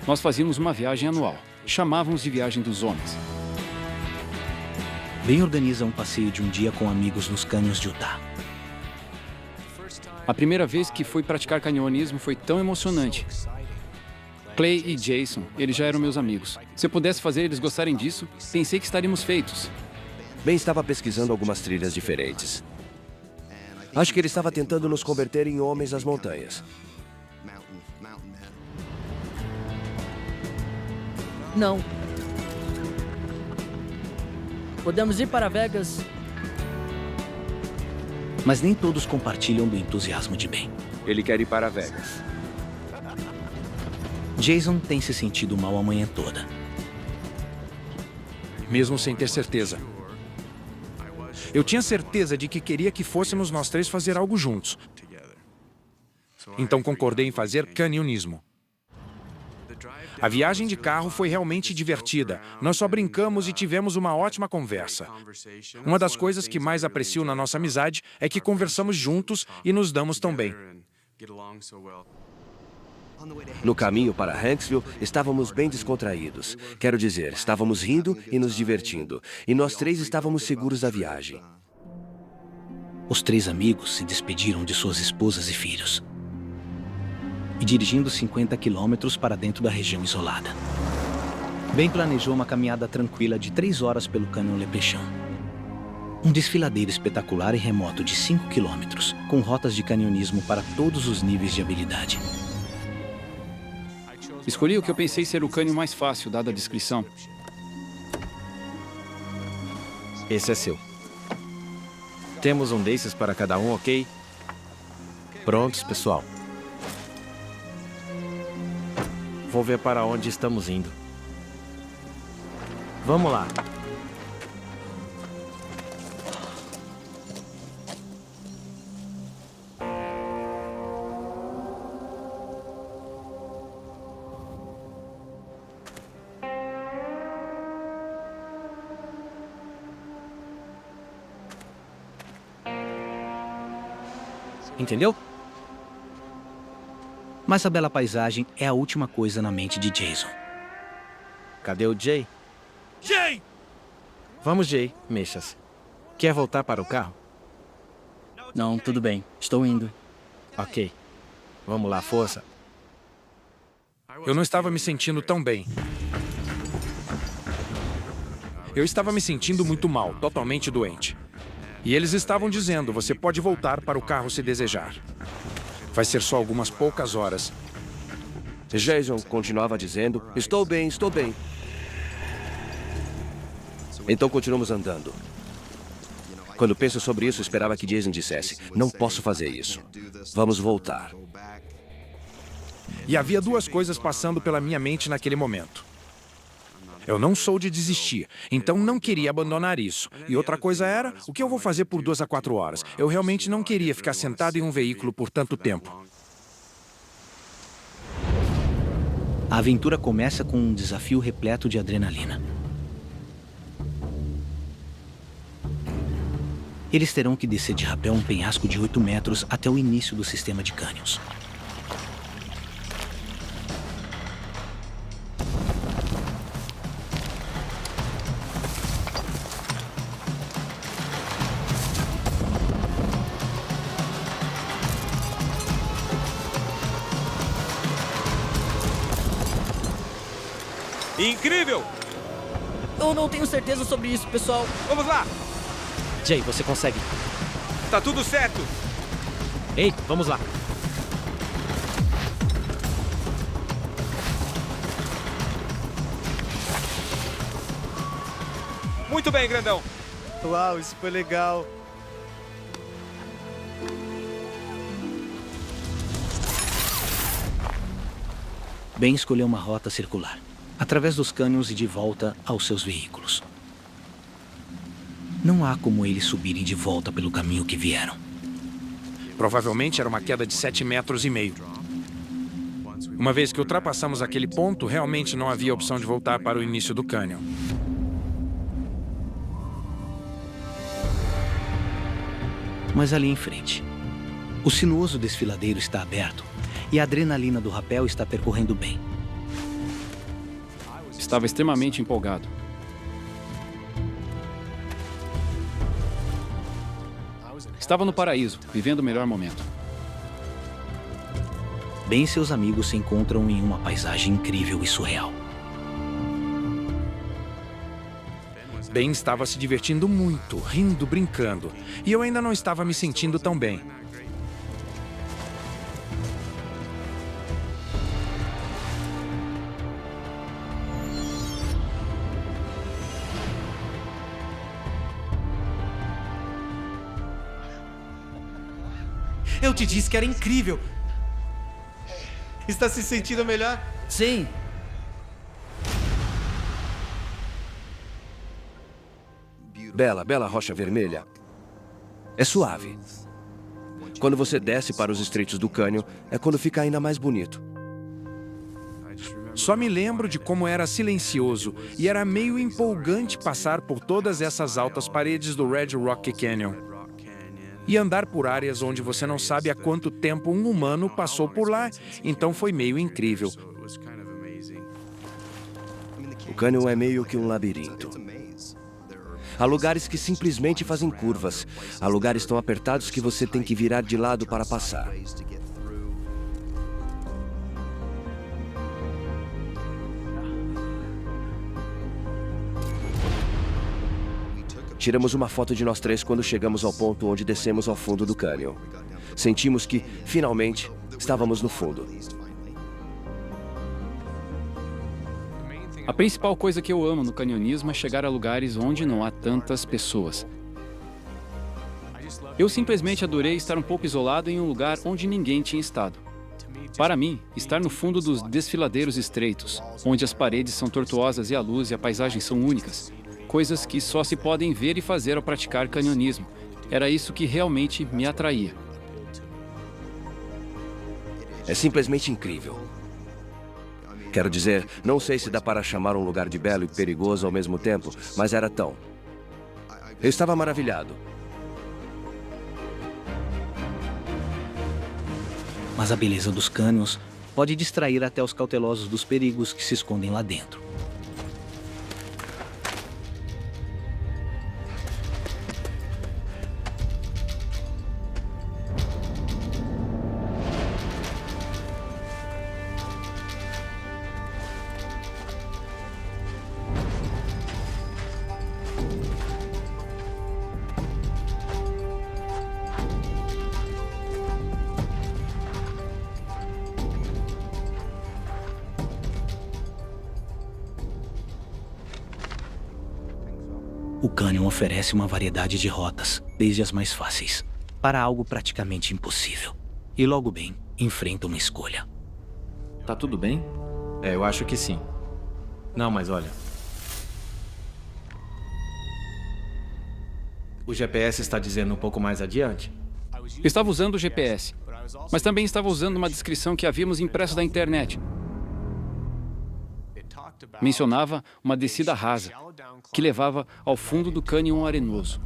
Nós fazíamos uma viagem anual. Chamávamos de Viagem dos Homens. Ben organiza um passeio de um dia com amigos nos cânions de Utah. A primeira vez que fui praticar canionismo foi tão emocionante. Clay e Jason, eles já eram meus amigos. Se eu pudesse fazer eles gostarem disso, pensei que estaríamos feitos. Ben estava pesquisando algumas trilhas diferentes. Acho que ele estava tentando nos converter em homens das montanhas. Não. Podemos ir para Vegas. Mas nem todos compartilham do entusiasmo de Ben. Ele quer ir para Vegas. Jason tem se sentido mal a manhã toda. Mesmo sem ter certeza. Eu tinha certeza de que queria que fôssemos nós três fazer algo juntos. Então concordei em fazer canionismo. A viagem de carro foi realmente divertida. Nós só brincamos e tivemos uma ótima conversa. Uma das coisas que mais aprecio na nossa amizade é que conversamos juntos e nos damos tão bem. No caminho para Hanksville, estávamos bem descontraídos. Quero dizer, estávamos rindo e nos divertindo. E nós três estávamos seguros da viagem. Os três amigos se despediram de suas esposas e filhos. E dirigindo 50 quilômetros para dentro da região isolada. Ben planejou uma caminhada tranquila de 3 horas pelo Cânion Leprechaun. Um desfiladeiro espetacular e remoto de 5 quilômetros, com rotas de canionismo para todos os níveis de habilidade. Escolhi o que eu pensei ser o cânion mais fácil, dada a descrição. Esse é seu. Temos um desses para cada um, ok? Prontos, pessoal. Vou ver para onde estamos indo. Vamos lá. Entendeu? Mas a bela paisagem é a última coisa na mente de Jason. Cadê o Jay? Jay! Vamos, Jay. Mexa-se. Quer voltar para o carro? Não, tudo bem. Estou indo. Ok. Vamos lá, força. Eu não estava me sentindo tão bem. Eu estava me sentindo muito mal, totalmente doente. E eles estavam dizendo, você pode voltar para o carro se desejar. Vai ser só algumas poucas horas. Jason continuava dizendo, estou bem, estou bem. Então continuamos andando. Quando penso sobre isso, esperava que Jason dissesse, não posso fazer isso. Vamos voltar. E havia duas coisas passando pela minha mente naquele momento. Eu não sou de desistir, então não queria abandonar isso. E outra coisa era, o que eu vou fazer por 2 a 4 horas? Eu realmente não queria ficar sentado em um veículo por tanto tempo. A aventura começa com um desafio repleto de adrenalina. Eles terão que descer de rapel um penhasco de 8 metros até o início do sistema de cânions. Incrível! Eu não tenho certeza sobre isso, pessoal. Vamos lá! Jay, você consegue. Tá tudo certo! Ei, vamos lá. Muito bem, grandão! Uau, isso foi legal. Ben escolheu uma rota circular, através dos cânions e de volta aos seus veículos. Não há como eles subirem de volta pelo caminho que vieram. Provavelmente era uma queda de 7,5 metros. Uma vez que ultrapassamos aquele ponto, realmente não havia opção de voltar para o início do cânion. Mas ali em frente, o sinuoso desfiladeiro está aberto e a adrenalina do rapel está percorrendo bem. Estava extremamente empolgado. Estava no paraíso, vivendo o melhor momento. Ben e seus amigos se encontram em uma paisagem incrível e surreal. Ben estava se divertindo muito, rindo, brincando. E eu ainda não estava me sentindo tão bem. Eu te disse que era incrível. Está se sentindo melhor? Sim. Bela rocha vermelha. É suave. Quando você desce para os estreitos do cânion, é quando fica ainda mais bonito. Só me lembro de como era silencioso e era meio empolgante passar por todas essas altas paredes do Red Rock Canyon. E andar por áreas onde você não sabe há quanto tempo um humano passou por lá, então foi meio incrível. O cânion é meio que um labirinto. Há lugares que simplesmente fazem curvas. Há lugares tão apertados que você tem que virar de lado para passar. Tiramos uma foto de nós três quando chegamos ao ponto onde descemos ao fundo do cânion. Sentimos que, finalmente, estávamos no fundo. A principal coisa que eu amo no canionismo é chegar a lugares onde não há tantas pessoas. Eu simplesmente adorei estar um pouco isolado em um lugar onde ninguém tinha estado. Para mim, estar no fundo dos desfiladeiros estreitos, onde as paredes são tortuosas e a luz e a paisagem são únicas, coisas que só se podem ver e fazer ao praticar canionismo, era isso que realmente me atraía. É simplesmente incrível. Quero dizer, não sei se dá para chamar um lugar de belo e perigoso ao mesmo tempo, mas era tão. Eu estava maravilhado. Mas a beleza dos cânions pode distrair até os cautelosos dos perigos que se escondem lá dentro. O cânion oferece uma variedade de rotas, desde as mais fáceis, para algo praticamente impossível. E logo bem, enfrenta uma escolha. Tá tudo bem? É, eu acho que sim. Não, mas olha. O GPS está dizendo um pouco mais adiante? Eu estava usando o GPS, mas também estava usando uma descrição que havíamos impresso da internet. Mencionava uma descida rasa, que levava ao fundo do cânion arenoso.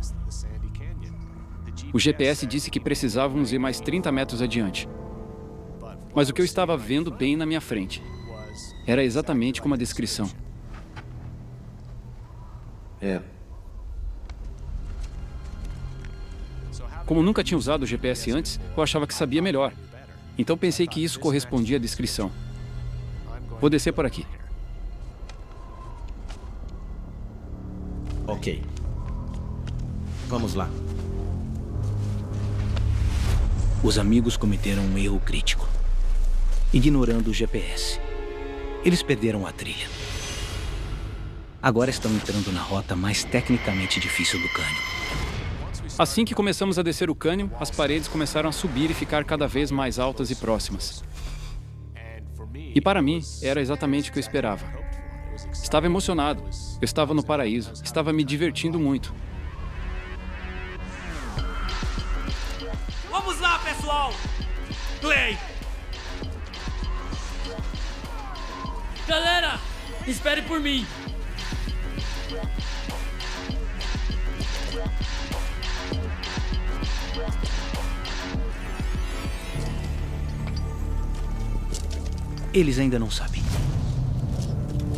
O GPS disse que precisávamos ir mais 30 metros adiante. Mas o que eu estava vendo bem na minha frente era exatamente como a descrição. É. Como nunca tinha usado o GPS antes, eu achava que sabia melhor. Então pensei que isso correspondia à descrição. Vou descer por aqui. Ok. Vamos lá. Os amigos cometeram um erro crítico, ignorando o GPS. Eles perderam a trilha. Agora estão entrando na rota mais tecnicamente difícil do cânion. Assim que começamos a descer o cânion, as paredes começaram a subir e ficar cada vez mais altas e próximas. E para mim, era exatamente o que eu esperava. Estava emocionado. Eu estava no paraíso. Estava me divertindo muito. Vamos lá, pessoal! Clay! Galera, espere por mim. Eles ainda não sabem.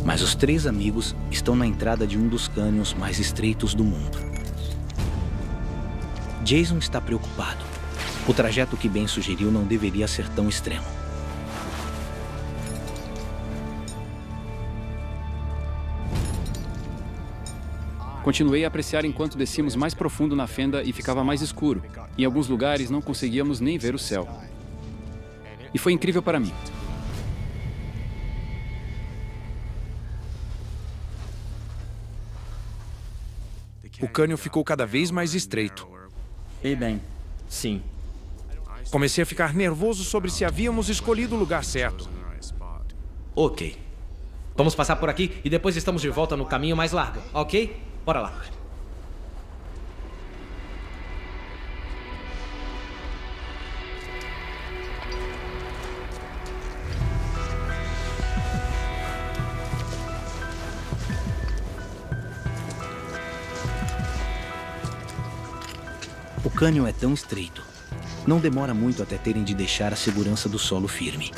Mas os três amigos estão na entrada de um dos cânions mais estreitos do mundo. Jason está preocupado. O trajeto que Ben sugeriu não deveria ser tão extremo. Continuei a apreciar enquanto descíamos mais profundo na fenda e ficava mais escuro. Em alguns lugares não conseguíamos nem ver o céu. E foi incrível para mim. O cânion ficou cada vez mais estreito. E bem, sim. Comecei a ficar nervoso sobre se havíamos escolhido o lugar certo. Ok. Vamos passar por aqui e depois estamos de volta no caminho mais largo, ok? Bora lá. O cânion é tão estreito. Não demora muito até terem de deixar a segurança do solo firme.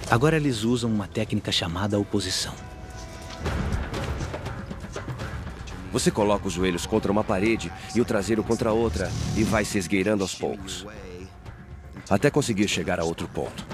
Agora eles usam uma técnica chamada oposição. Você coloca os joelhos contra uma parede e o traseiro contra outra e vai se esgueirando aos poucos, até conseguir chegar a outro ponto.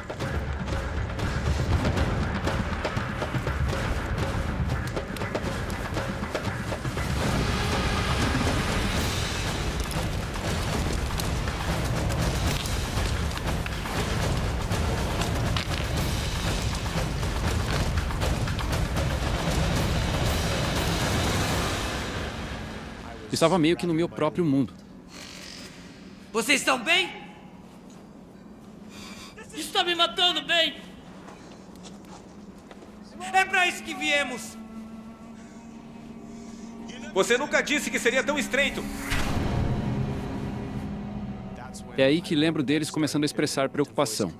Estava meio que no meu próprio mundo. Vocês estão bem? Isso está me matando, bem! É pra isso que viemos! Você nunca disse que seria tão estreito. É aí que lembro deles começando a expressar preocupação.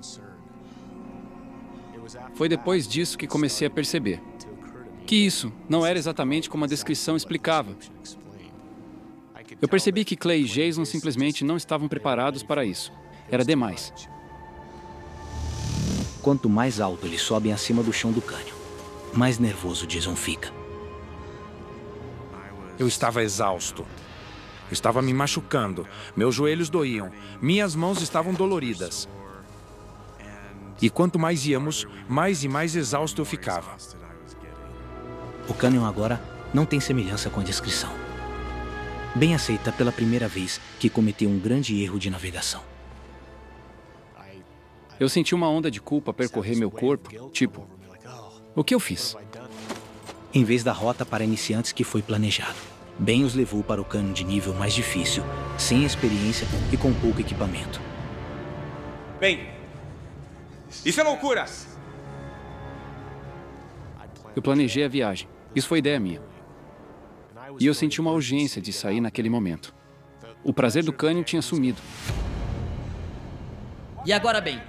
Foi depois disso que comecei a perceber que isso não era exatamente como a descrição explicava. Eu percebi que Clay e Jason simplesmente não estavam preparados para isso. Era demais. Quanto mais alto eles sobem acima do chão do cânion, mais nervoso Jason fica. Eu estava exausto. Estava me machucando. Meus joelhos doíam. Minhas mãos estavam doloridas. E quanto mais íamos, mais e mais exausto eu ficava. O cânion agora não tem semelhança com a descrição. Ben aceita pela primeira vez que cometeu um grande erro de navegação. Eu senti uma onda de culpa percorrer meu corpo, tipo, o que eu fiz? Em vez da rota para iniciantes que foi planejado, Ben os levou para o cânion de nível mais difícil, sem experiência e com pouco equipamento. Bem, isso é loucura! Eu planejei a viagem. Isso foi ideia minha. E eu senti uma urgência de sair naquele momento. O prazer do cânion tinha sumido. E agora, bem?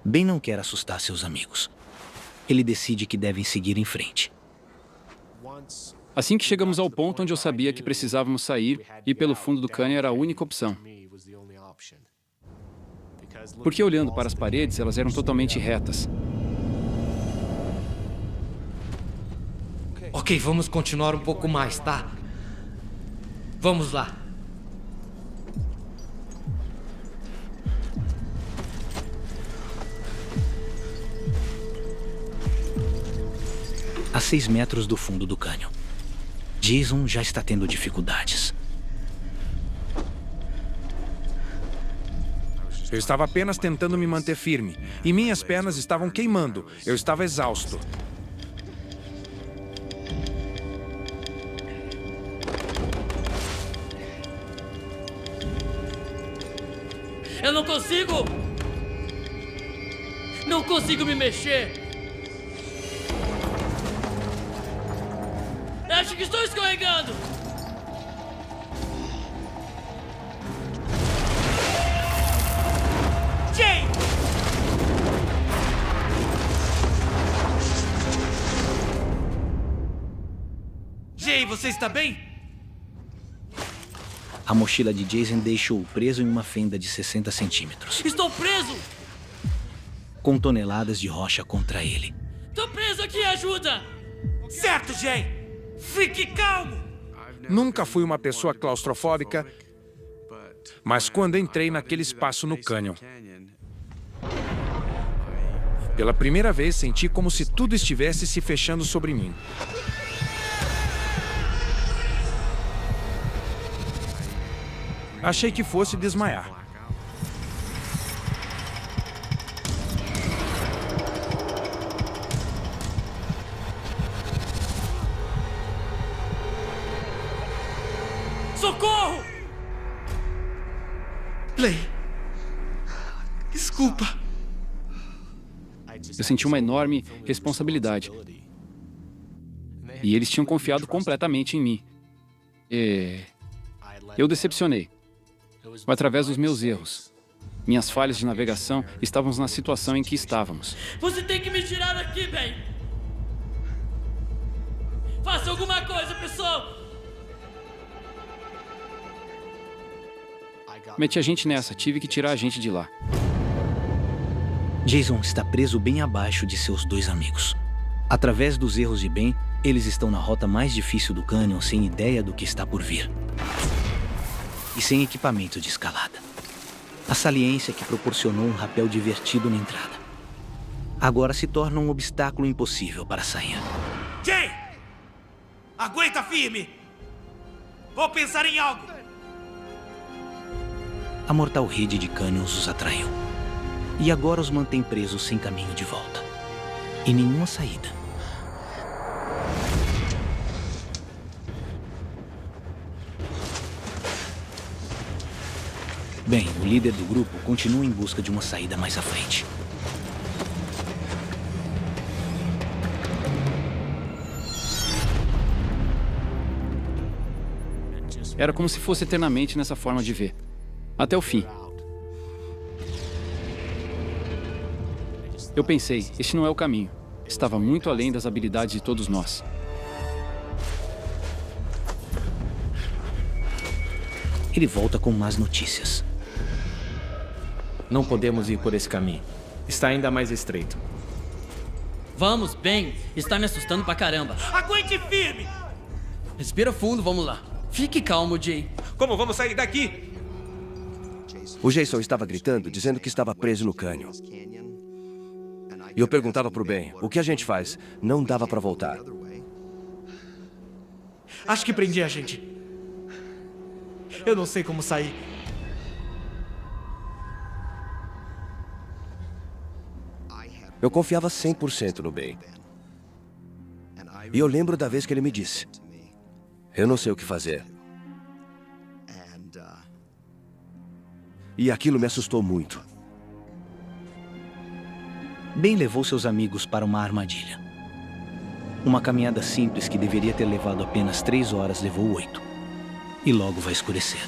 Ben não quer assustar seus amigos. Ele decide que devem seguir em frente. Assim que chegamos ao ponto onde eu sabia que precisávamos sair, ir pelo fundo do cânion era a única opção. Porque olhando para as paredes, elas eram totalmente retas. Ok, vamos continuar um pouco mais, tá? Vamos lá. A 6 metros do fundo do cânion, Jason já está tendo dificuldades. Eu estava apenas tentando me manter firme. E minhas pernas estavam queimando. Eu estava exausto. Eu não consigo! Não consigo me mexer! Acho que estou escorregando! Jay! Jay, você está bem? A mochila de Jason deixou-o preso em uma fenda de 60 centímetros, Estou preso! com toneladas de rocha contra ele. Tô preso aqui, ajuda! Certo, Jay! Fique calmo! Nunca fui uma pessoa claustrofóbica, mas quando entrei naquele espaço no cânion, pela primeira vez senti como se tudo estivesse se fechando sobre mim. Achei que fosse desmaiar. Socorro! Clay. Desculpa. Eu senti uma enorme responsabilidade. E eles tinham confiado completamente em mim. Eu decepcionei. Através dos meus erros, minhas falhas de navegação, estávamos na situação em que estávamos. Você tem que me tirar daqui, Ben! Faça alguma coisa, pessoal! Meti a gente nessa, tive que tirar a gente de lá. Jason está preso bem abaixo de seus dois amigos. Através dos erros de Ben, eles estão na rota mais difícil do cânion sem ideia do que está por vir. E sem equipamento de escalada. A saliência que proporcionou um rapel divertido na entrada. Agora se torna um obstáculo impossível para sair. Jay! Aguenta firme! Vou pensar em algo! A mortal rede de cânions os atraiu. E agora os mantém presos sem caminho de volta. E nenhuma saída. Bem, o líder do grupo continua em busca de uma saída mais à frente. Era como se fosse eternamente nessa forma de ver. Até o fim. Eu pensei, este não é o caminho. Estava muito além das habilidades de todos nós. Ele volta com más notícias. Não podemos ir por esse caminho. Está ainda mais estreito. Vamos, Ben! Está me assustando pra caramba. Aguente firme! Respira fundo, vamos lá. Fique calmo, Jay. Como vamos sair daqui? O Jason estava gritando, dizendo que estava preso no cânion. E eu perguntava pro Ben, o que a gente faz? Não dava para voltar. Acho que prendi a gente. Eu não sei como sair. Eu confiava 100% no Ben. E eu lembro da vez que ele me disse, eu não sei o que fazer. E aquilo me assustou muito. Ben levou seus amigos para uma armadilha. Uma caminhada simples que deveria ter levado apenas 3 horas levou 8. E logo vai escurecer.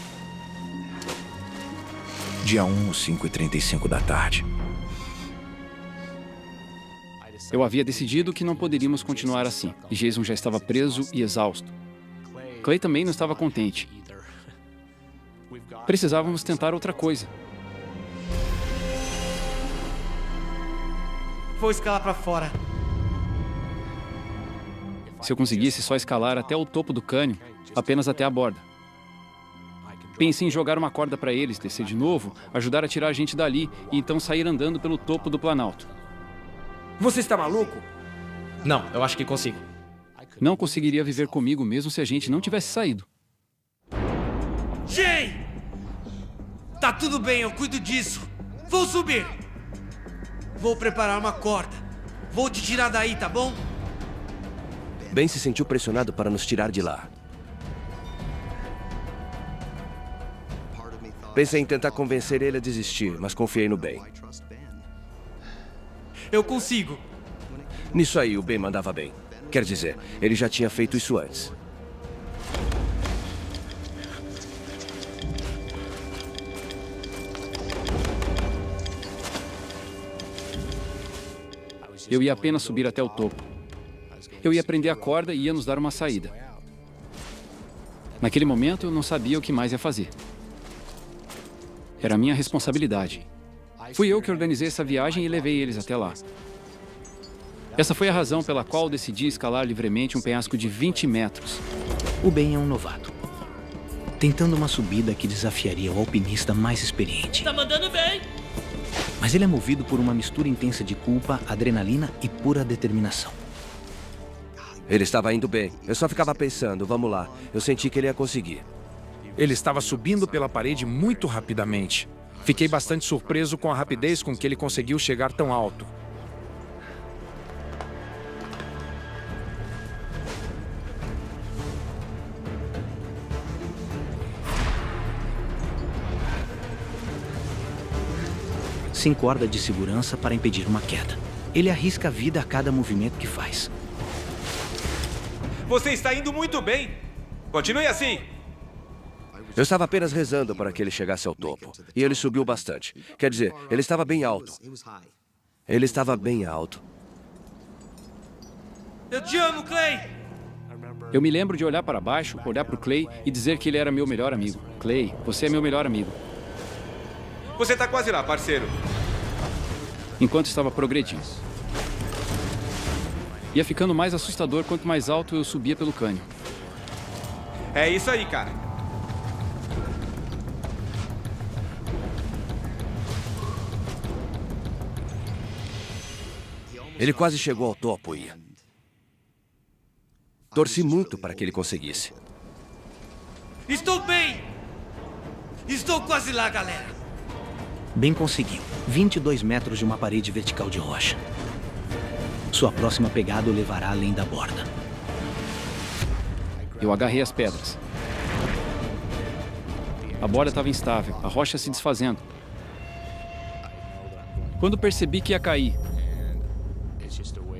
Dia 1, 5h35 da tarde. Eu havia decidido que não poderíamos continuar assim. E Jason já estava preso e exausto. Clay também não estava contente. Precisávamos tentar outra coisa. Vou escalar pra fora. Se eu conseguisse só escalar até o topo do cânion, apenas até a borda. Pensei em jogar uma corda para eles, descer de novo, ajudar a tirar a gente dali e então sair andando pelo topo do Planalto. Você está maluco? Não, eu acho que consigo. Não conseguiria viver comigo mesmo se a gente não tivesse saído. Jay! Tá tudo bem, eu cuido disso. Vou subir. Vou preparar uma corda. Vou te tirar daí, tá bom? Ben se sentiu pressionado para nos tirar de lá. Pensei em tentar convencer ele a desistir, mas confiei no Ben. Eu consigo. Nisso aí, o Ben mandava bem. Quer dizer, ele já tinha feito isso antes. Eu ia apenas subir até o topo. Eu ia prender a corda e ia nos dar uma saída. Naquele momento, eu não sabia o que mais ia fazer. Era minha responsabilidade. Fui eu que organizei essa viagem e levei eles até lá. Essa foi a razão pela qual decidi escalar livremente um penhasco de 20 metros. O Ben é um novato, tentando uma subida que desafiaria o alpinista mais experiente. Tá mandando bem. Mas ele é movido por uma mistura intensa de culpa, adrenalina e pura determinação. Ele estava indo bem. Eu só ficava pensando, vamos lá. Eu senti que ele ia conseguir. Ele estava subindo pela parede muito rapidamente. Fiquei bastante surpreso com a rapidez com que ele conseguiu chegar tão alto. Se encorda de segurança para impedir uma queda. Ele arrisca a vida a cada movimento que faz. Você está indo muito bem. Continue assim. Eu estava apenas rezando para que ele chegasse ao topo. E ele subiu bastante. Quer dizer, ele estava bem alto. Ele estava bem alto. Eu te amo, Clay! Eu me lembro de olhar para baixo, olhar para o Clay e dizer que ele era meu melhor amigo. Clay, você é meu melhor amigo. Você está quase lá, parceiro. Enquanto estava progredindo. Ia ficando mais assustador quanto mais alto eu subia pelo cânion. É isso aí, cara. Ele quase chegou ao topo, Ian. Torci muito para que ele conseguisse. Estou bem! Estou quase lá, galera. Ben conseguiu. 22 metros de uma parede vertical de rocha. Sua próxima pegada o levará além da borda. Eu agarrei as pedras. A borda estava instável, a rocha se desfazendo. Quando percebi que ia cair,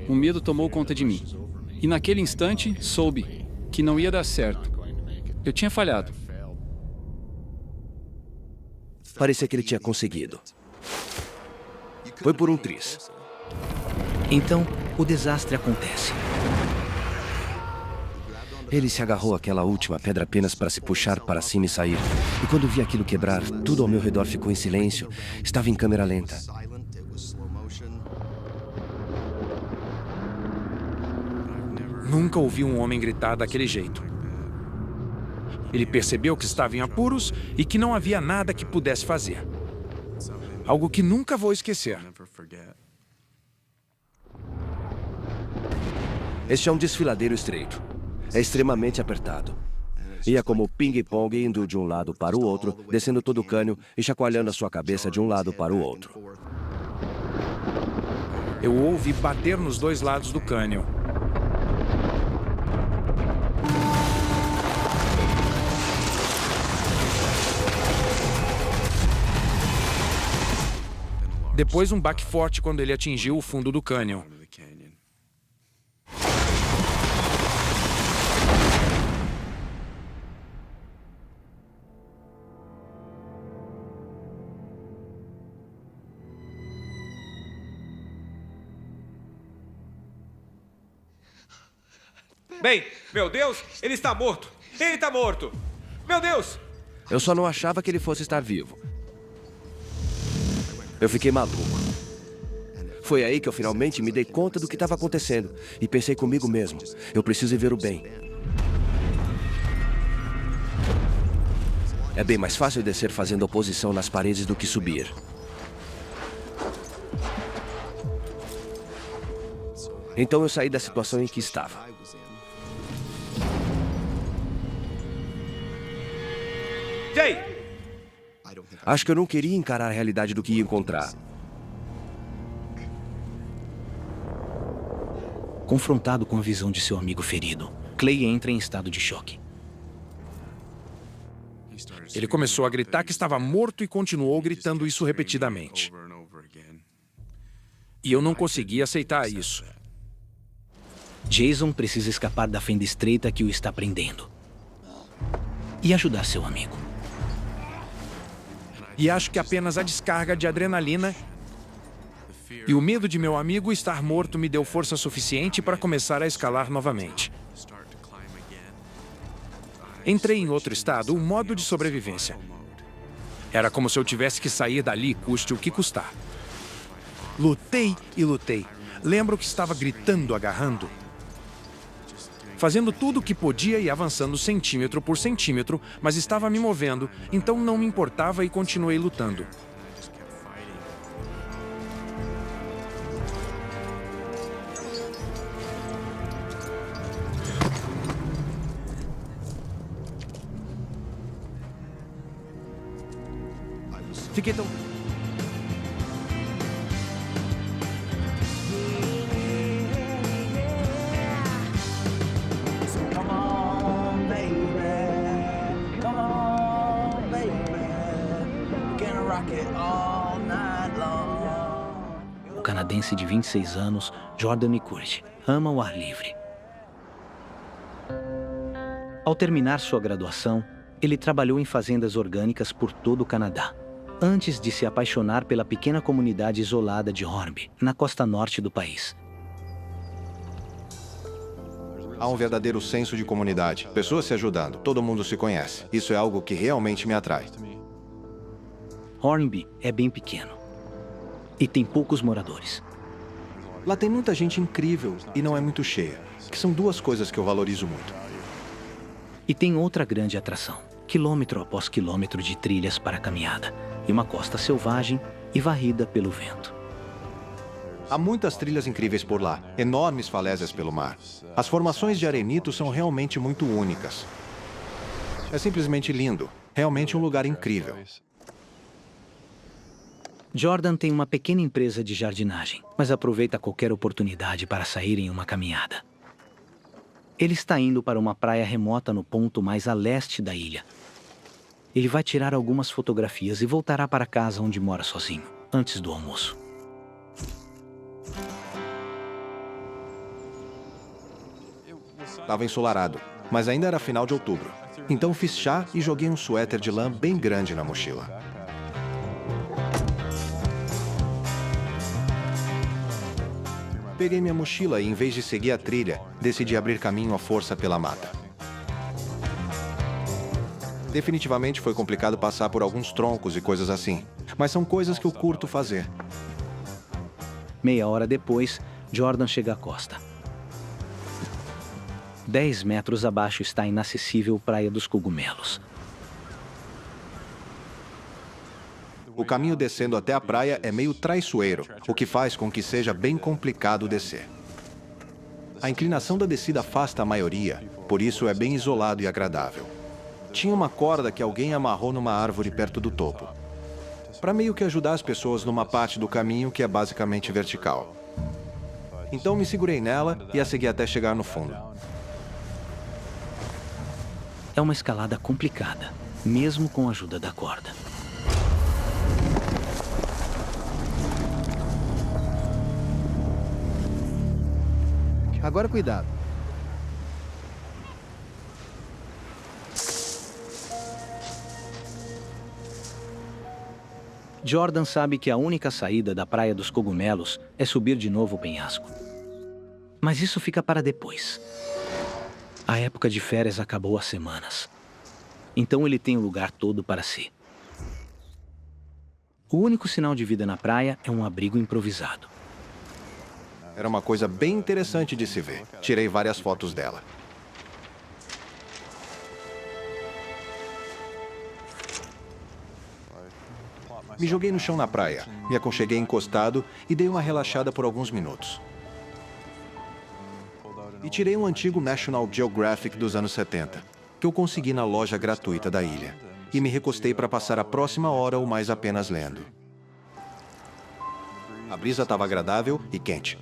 o medo tomou conta de mim. E naquele instante, soube que não ia dar certo. Eu tinha falhado. Parecia que ele tinha conseguido. Foi por um triz. Então, o desastre acontece. Ele se agarrou àquela última pedra apenas para se puxar para cima e sair. E quando vi aquilo quebrar, tudo ao meu redor ficou em silêncio. Estava em câmera lenta. Nunca ouvi um homem gritar daquele jeito. Ele percebeu que estava em apuros e que não havia nada que pudesse fazer. Algo que nunca vou esquecer. Este é um desfiladeiro estreito. É extremamente apertado. Ia como ping-pong indo de um lado para o outro, descendo todo o cânion e chacoalhando a sua cabeça de um lado para o outro. Eu ouvi bater nos dois lados do cânion. Depois um baque forte quando ele atingiu o fundo do cânion. Bem, meu Deus, ele está morto. Ele está morto. Meu Deus! Eu só não achava que ele fosse estar vivo. Eu fiquei maluco. Foi aí que eu finalmente me dei conta do que estava acontecendo. E pensei comigo mesmo, eu preciso ir ver o Ben. É bem mais fácil descer fazendo oposição nas paredes do que subir. Então eu saí da situação em que estava. Jay! Acho que eu não queria encarar a realidade do que ia encontrar. Confrontado com a visão de seu amigo ferido, Clay entra em estado de choque. Ele começou a gritar que estava morto e continuou gritando isso repetidamente. E eu não conseguia aceitar isso. Jason precisa escapar da fenda estreita que o está prendendo. E ajudar seu amigo. E acho que apenas a descarga de adrenalina e o medo de meu amigo estar morto me deu força suficiente para começar a escalar novamente. Entrei em outro estado, um modo de sobrevivência. Era como se eu tivesse que sair dali, custe o que custar. Lutei e lutei, Lembro que estava gritando, agarrando, fazendo tudo o que podia e avançando centímetro por centímetro, mas estava me movendo, então não me importava e continuei lutando. Fiquei tão... O canadense de 26 anos, Jordan McCurdy, ama o ar livre. Ao terminar sua graduação, ele trabalhou em fazendas orgânicas por todo o Canadá, antes de se apaixonar pela pequena comunidade isolada de Hornby, na costa norte do país. Há um verdadeiro senso de comunidade, pessoas se ajudando, todo mundo se conhece. Isso é algo que realmente me atrai. Hornby é bem pequeno e tem poucos moradores. Lá tem muita gente incrível e não é muito cheia, que são duas coisas que eu valorizo muito. E tem outra grande atração, quilômetro após quilômetro de trilhas para caminhada, e uma costa selvagem e varrida pelo vento. Há muitas trilhas incríveis por lá, enormes falésias pelo mar. As formações de arenito são realmente muito únicas. É simplesmente lindo, realmente um lugar incrível. Jordan tem uma pequena empresa de jardinagem, mas aproveita qualquer oportunidade para sair em uma caminhada. Ele está indo para uma praia remota no ponto mais a leste da ilha. Ele vai tirar algumas fotografias e voltará para casa onde mora sozinho, antes do almoço. Estava ensolarado, mas ainda era final de outubro. Então fiz chá e joguei um suéter de lã bem grande na mochila. Peguei minha mochila e, em vez de seguir a trilha, decidi abrir caminho à força pela mata. Definitivamente foi complicado passar por alguns troncos e coisas assim, mas são coisas que eu curto fazer. Meia hora depois, Jordan chega à costa. 10 metros abaixo está a inacessível Praia dos Cogumelos. O caminho descendo até a praia é meio traiçoeiro, o que faz com que seja bem complicado descer. A inclinação da descida afasta a maioria, por isso é bem isolado e agradável. Tinha uma corda que alguém amarrou numa árvore perto do topo, para meio que ajudar as pessoas numa parte do caminho que é basicamente vertical. Então me segurei nela e a segui até chegar no fundo. É uma escalada complicada, mesmo com a ajuda da corda. Agora cuidado. Jordan sabe que a única saída da Praia dos Cogumelos é subir de novo o penhasco. Mas isso fica para depois. A época de férias acabou há semanas. Então ele tem o lugar todo para si. O único sinal de vida na praia é um abrigo improvisado. Era uma coisa bem interessante de se ver. Tirei várias fotos dela. Me joguei no chão na praia, me aconcheguei encostado e dei uma relaxada por alguns minutos. E tirei um antigo National Geographic dos anos 70, que eu consegui na loja gratuita da ilha. E me recostei para passar a próxima hora ou mais apenas lendo. A brisa estava agradável e quente.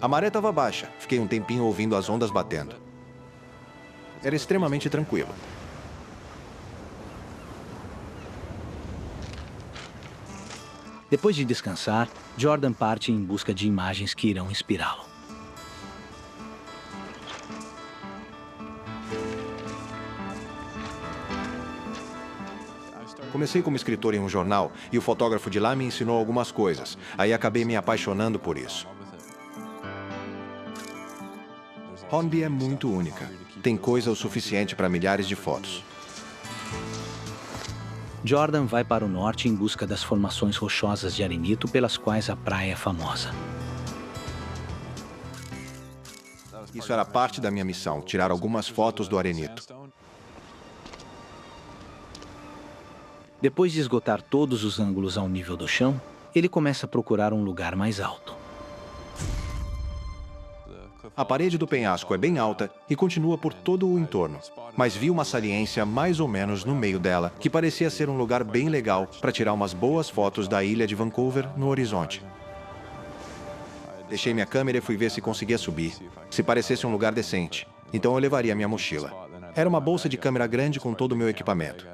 A maré estava baixa, fiquei um tempinho ouvindo as ondas batendo. Era extremamente tranquilo. Depois de descansar, Jordan parte em busca de imagens que irão inspirá-lo. Comecei como escritor em um jornal e o fotógrafo de lá me ensinou algumas coisas. Aí acabei me apaixonando por isso. Hornby é muito única. Tem coisa o suficiente para milhares de fotos. Jordan vai para o norte em busca das formações rochosas de arenito pelas quais a praia é famosa. Isso era parte da minha missão, tirar algumas fotos do arenito. Depois de esgotar todos os ângulos ao nível do chão, ele começa a procurar um lugar mais alto. A parede do penhasco é bem alta e continua por todo o entorno, mas vi uma saliência mais ou menos no meio dela, que parecia ser um lugar bem legal para tirar umas boas fotos da ilha de Vancouver no horizonte. Deixei minha câmera e fui ver se conseguia subir, se parecesse um lugar decente. Então eu levaria minha mochila. Era uma bolsa de câmera grande com todo o meu equipamento.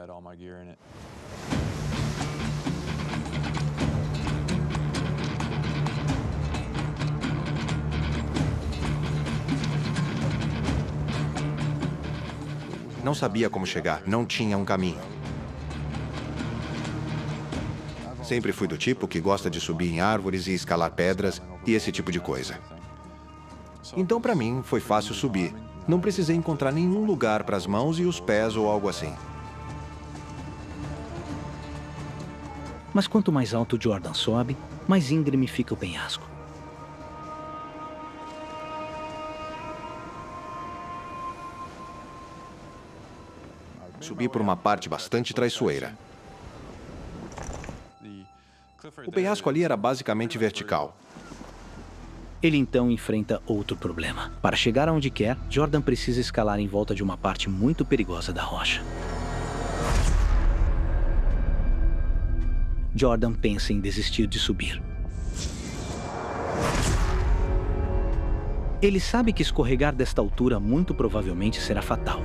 Não sabia como chegar, não tinha um caminho. Sempre fui do tipo que gosta de subir em árvores e escalar pedras e esse tipo de coisa. Então, para mim, foi fácil subir. Não precisei encontrar nenhum lugar para as mãos e os pés ou algo assim. Mas quanto mais alto Jordan sobe, mais íngreme fica o penhasco. Subi por uma parte bastante traiçoeira. O penhasco ali era basicamente vertical. Ele então enfrenta outro problema. Para chegar aonde quer, Jordan precisa escalar em volta de uma parte muito perigosa da rocha. Jordan pensa em desistir de subir. Ele sabe que escorregar desta altura muito provavelmente será fatal.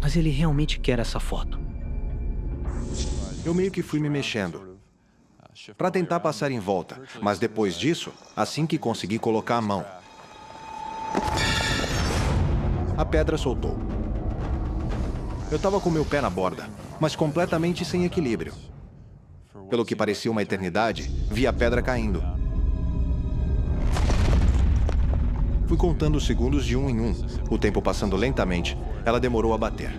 Mas ele realmente quer essa foto. Eu meio que fui me mexendo para tentar passar em volta, mas depois disso, assim que consegui colocar a mão, a pedra soltou. Eu estava com meu pé na borda, mas completamente sem equilíbrio. Pelo que parecia uma eternidade, vi a pedra caindo. Fui contando os segundos de um em um, o tempo passando lentamente. Ela demorou a bater.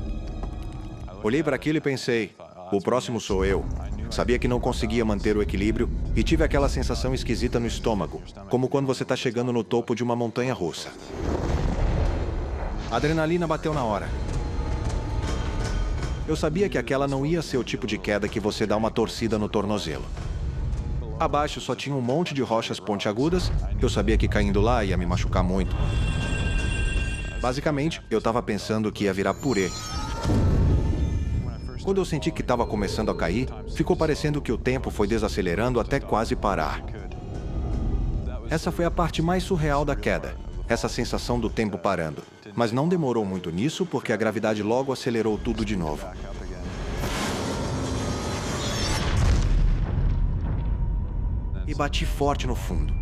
Olhei para aquilo e pensei, o próximo sou eu. Sabia que não conseguia manter o equilíbrio e tive aquela sensação esquisita no estômago, como quando você está chegando no topo de uma montanha russa. A adrenalina bateu na hora. Eu sabia que aquela não ia ser o tipo de queda que você dá uma torcida no tornozelo. Abaixo só tinha um monte de rochas pontiagudas. Eu sabia que caindo lá ia me machucar muito. Basicamente, eu estava pensando que ia virar purê. Quando eu senti que estava começando a cair, ficou parecendo que o tempo foi desacelerando até quase parar. Essa foi a parte mais surreal da queda, essa sensação do tempo parando. Mas não demorou muito nisso, porque a gravidade logo acelerou tudo de novo. E bati forte no fundo.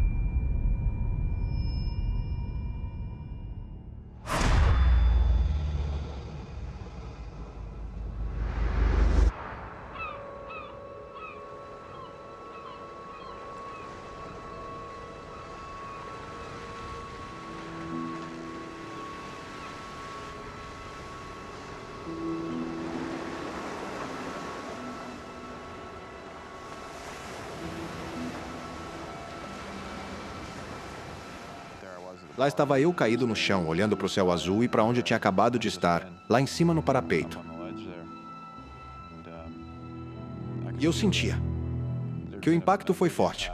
Lá estava eu caído no chão, olhando para o céu azul e para onde eu tinha acabado de estar, lá em cima no parapeito. E eu sentia que o impacto foi forte.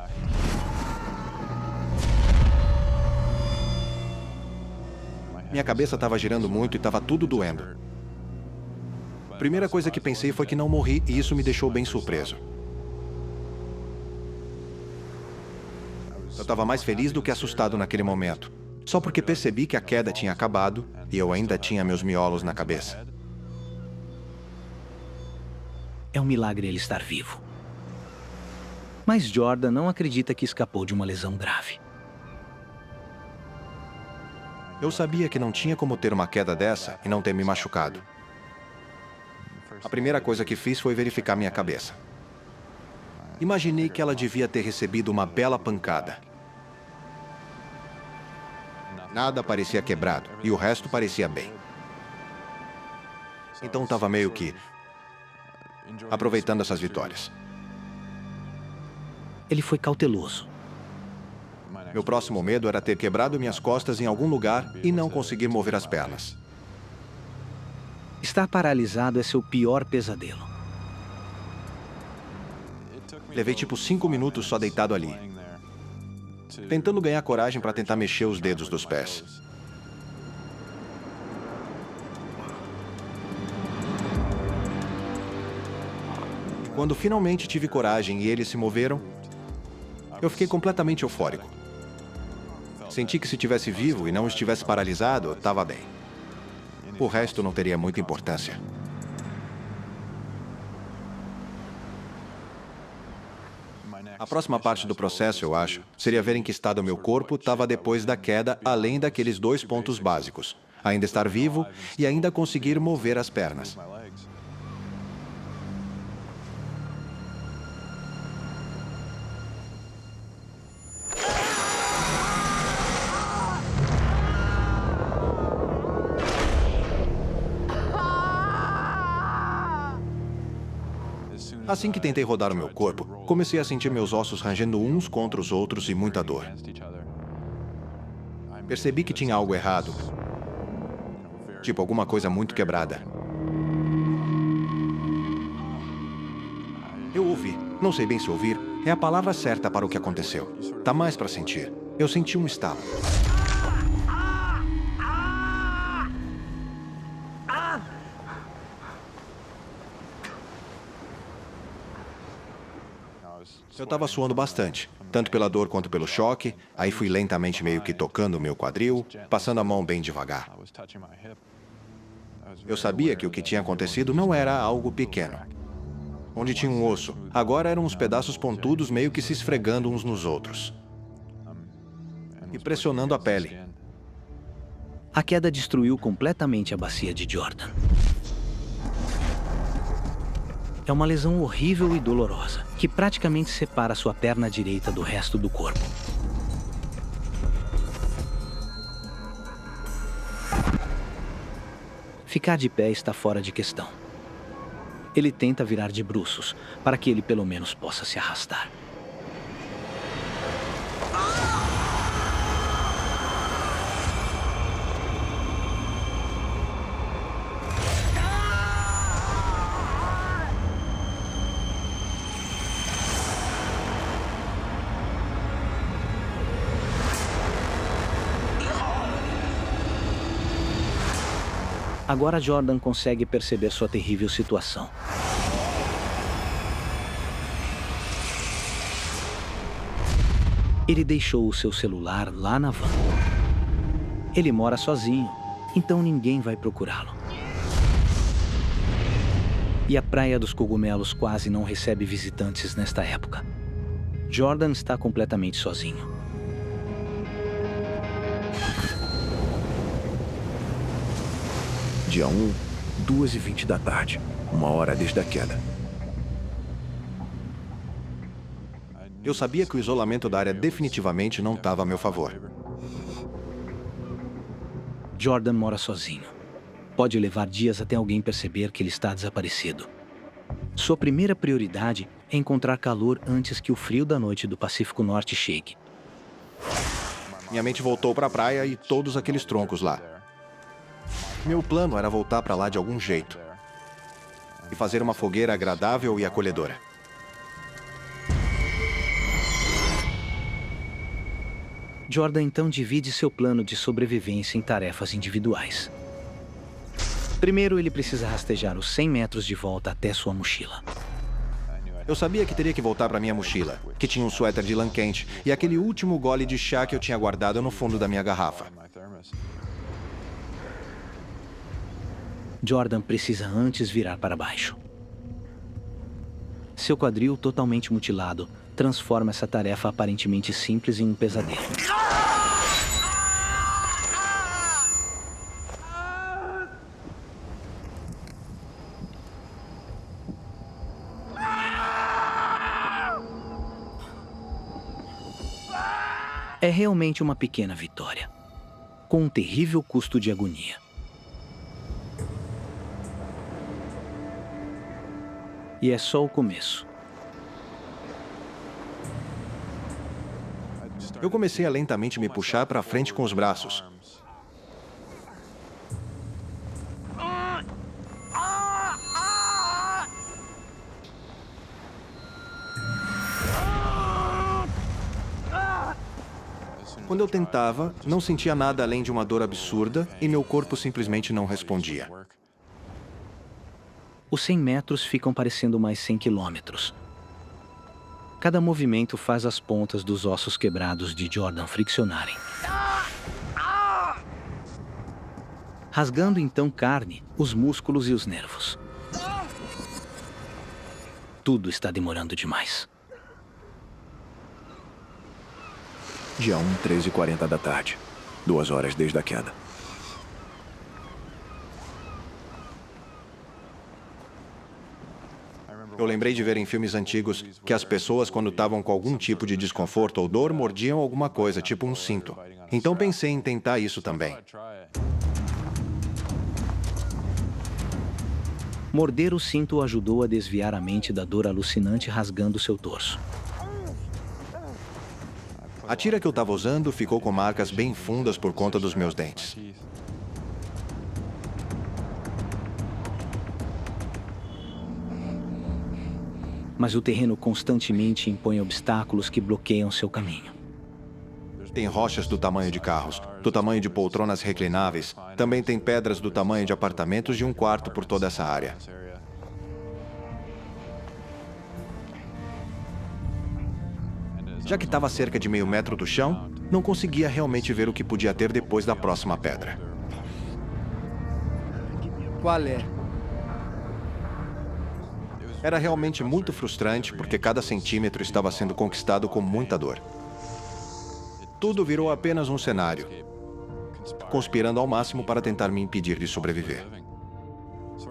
Minha cabeça estava girando muito e estava tudo doendo. A primeira coisa que pensei foi que não morri e isso me deixou bem surpreso. Eu estava mais feliz do que assustado naquele momento. Só porque percebi que a queda tinha acabado e eu ainda tinha meus miolos na cabeça. É um milagre ele estar vivo. Mas Jordan não acredita que escapou de uma lesão grave. Eu sabia que não tinha como ter uma queda dessa e não ter me machucado. A primeira coisa que fiz foi verificar minha cabeça. Imaginei que ela devia ter recebido uma bela pancada. Nada parecia quebrado e o resto parecia bem. Então estava meio que aproveitando essas vitórias. ele foi cauteloso. Meu próximo medo era ter quebrado minhas costas em algum lugar e não conseguir mover as pernas. Estar paralisado é seu pior pesadelo. Levei tipo 5 minutos só deitado ali, tentando ganhar coragem para tentar mexer os dedos dos pés. E quando finalmente tive coragem e eles se moveram, eu fiquei completamente eufórico. Senti que se estivesse vivo e não estivesse paralisado, estava bem. O resto não teria muita importância. A próxima parte do processo, eu acho, seria ver em que estado meu corpo estava depois da queda, além daqueles 2 pontos básicos. Ainda estar vivo e ainda conseguir mover as pernas. Assim que tentei rodar o meu corpo, comecei a sentir meus ossos rangendo uns contra os outros e muita dor. Percebi que tinha algo errado. Tipo, alguma coisa muito quebrada. Eu ouvi. Não sei bem se ouvir é a palavra certa para o que aconteceu. Tá mais para sentir. Eu senti um estalo. Eu estava suando bastante, tanto pela dor quanto pelo choque. Aí fui lentamente meio que tocando o meu quadril, passando a mão bem devagar. Eu sabia que o que tinha acontecido não era algo pequeno. Onde tinha um osso, agora eram uns pedaços pontudos meio que se esfregando uns nos outros. E pressionando a pele. A queda destruiu completamente a bacia de Jordan. É uma lesão horrível e dolorosa, que praticamente separa sua perna direita do resto do corpo. Ficar de pé está fora de questão. Ele tenta virar de bruços, para que ele pelo menos possa se arrastar. Agora Jordan consegue perceber sua terrível situação. Ele deixou o seu celular lá na van. Ele mora sozinho, então ninguém vai procurá-lo. E a Praia dos Cogumelos quase não recebe visitantes nesta época. Jordan está completamente sozinho. Dia 1, 2h20 da tarde. 1 hora desde a queda. Eu sabia que o isolamento da área definitivamente não estava a meu favor. Jordan mora sozinho. Pode levar dias até alguém perceber que ele está desaparecido. Sua primeira prioridade é encontrar calor antes que o frio da noite do Pacífico Norte chegue. Minha mente voltou para a praia e todos aqueles troncos lá. Meu plano era voltar para lá de algum jeito e fazer uma fogueira agradável e acolhedora. Jordan então divide seu plano de sobrevivência em tarefas individuais. Primeiro, ele precisa rastejar os 100 metros de volta até sua mochila. Eu sabia que teria que voltar para minha mochila, que tinha um suéter de lã quente e aquele último gole de chá que eu tinha guardado no fundo da minha garrafa. Jordan precisa antes virar para baixo. Seu quadril totalmente mutilado transforma essa tarefa aparentemente simples em um pesadelo. É realmente uma pequena vitória, com um terrível custo de agonia. E é só o começo. Eu comecei a lentamente me puxar para frente com os braços. Quando eu tentava, não sentia nada além de uma dor absurda e meu corpo simplesmente não respondia. Os 100 metros ficam parecendo mais 100 quilômetros. Cada movimento faz as pontas dos ossos quebrados de Jordan friccionarem. Rasgando então carne, os músculos e os nervos. Tudo está demorando demais. Dia 1, 13h40 da tarde. 2 horas desde a queda. Eu lembrei de ver em filmes antigos que as pessoas, quando estavam com algum tipo de desconforto ou dor, mordiam alguma coisa, tipo um cinto. Então pensei em tentar isso também. Morder o cinto o ajudou a desviar a mente da dor alucinante rasgando seu torso. A tira que eu estava usando ficou com marcas bem fundas por conta dos meus dentes. Mas o terreno constantemente impõe obstáculos que bloqueiam seu caminho. Tem rochas do tamanho de carros, do tamanho de poltronas reclináveis. Também tem pedras do tamanho de apartamentos de um quarto por toda essa área. Já que estava a cerca de meio metro do chão, não conseguia realmente ver o que podia ter depois da próxima pedra. Qual é? Era realmente muito frustrante porque cada centímetro estava sendo conquistado com muita dor. Tudo virou apenas um cenário, conspirando ao máximo para tentar me impedir de sobreviver.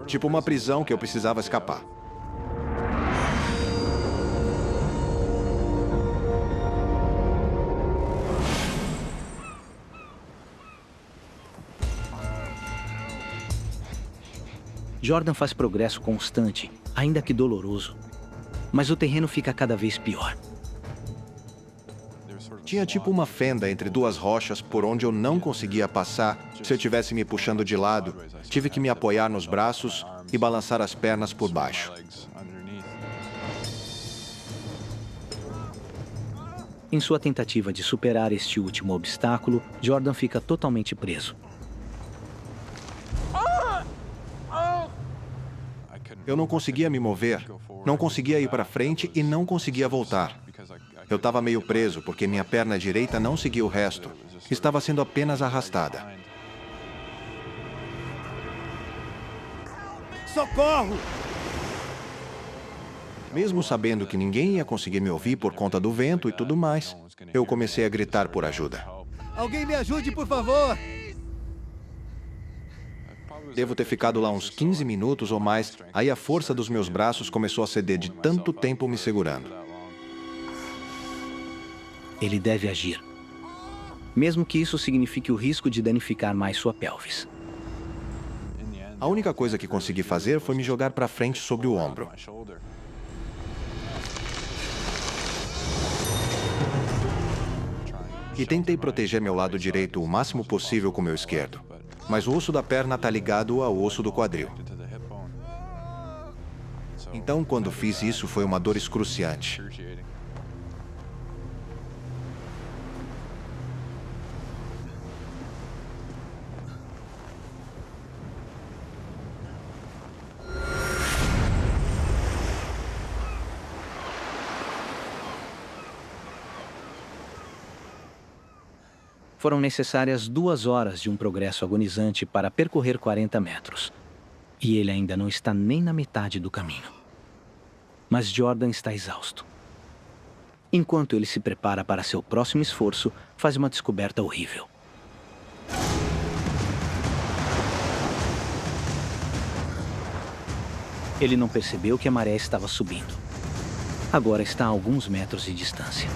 Tipo uma prisão que eu precisava escapar. Jordan faz progresso constante, ainda que doloroso. Mas o terreno fica cada vez pior. Tinha tipo uma fenda entre duas rochas por onde eu não conseguia passar. Se eu tivesse me puxando de lado, tive que me apoiar nos braços e balançar as pernas por baixo. Em sua tentativa de superar este último obstáculo, Jordan fica totalmente preso. Eu não conseguia me mover, não conseguia ir para frente e não conseguia voltar. Eu estava meio preso porque minha perna direita não seguia o resto. Estava sendo apenas arrastada. Socorro! Mesmo sabendo que ninguém ia conseguir me ouvir por conta do vento e tudo mais, eu comecei a gritar por ajuda. Alguém me ajude, por favor! Devo ter ficado lá uns 15 minutos ou mais, aí a força dos meus braços começou a ceder de tanto tempo me segurando. Ele deve agir, mesmo que isso signifique o risco de danificar mais sua pelvis. A única coisa que consegui fazer foi me jogar para frente sobre o ombro. E tentei proteger meu lado direito o máximo possível com meu esquerdo. Mas o osso da perna está ligado ao osso do quadril. Então, quando fiz isso, foi uma dor excruciante. Foram necessárias 2 horas de um progresso agonizante para percorrer 40 metros. E ele ainda não está nem na metade do caminho. Mas Jordan está exausto. Enquanto ele se prepara para seu próximo esforço, faz uma descoberta horrível. Ele não percebeu que a maré estava subindo. Agora está a alguns metros de distância.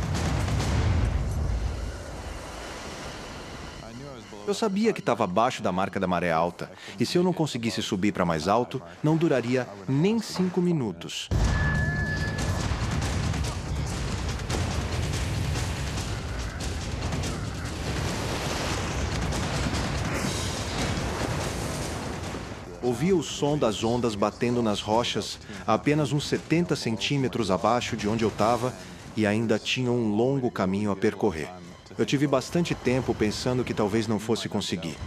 Eu sabia que estava abaixo da marca da maré alta, e se eu não conseguisse subir para mais alto, não duraria nem 5 minutos. ouvia o som das ondas batendo nas rochas a apenas uns 70 centímetros abaixo de onde eu estava e ainda tinha um longo caminho a percorrer. Eu tive bastante tempo pensando que talvez não fosse conseguir.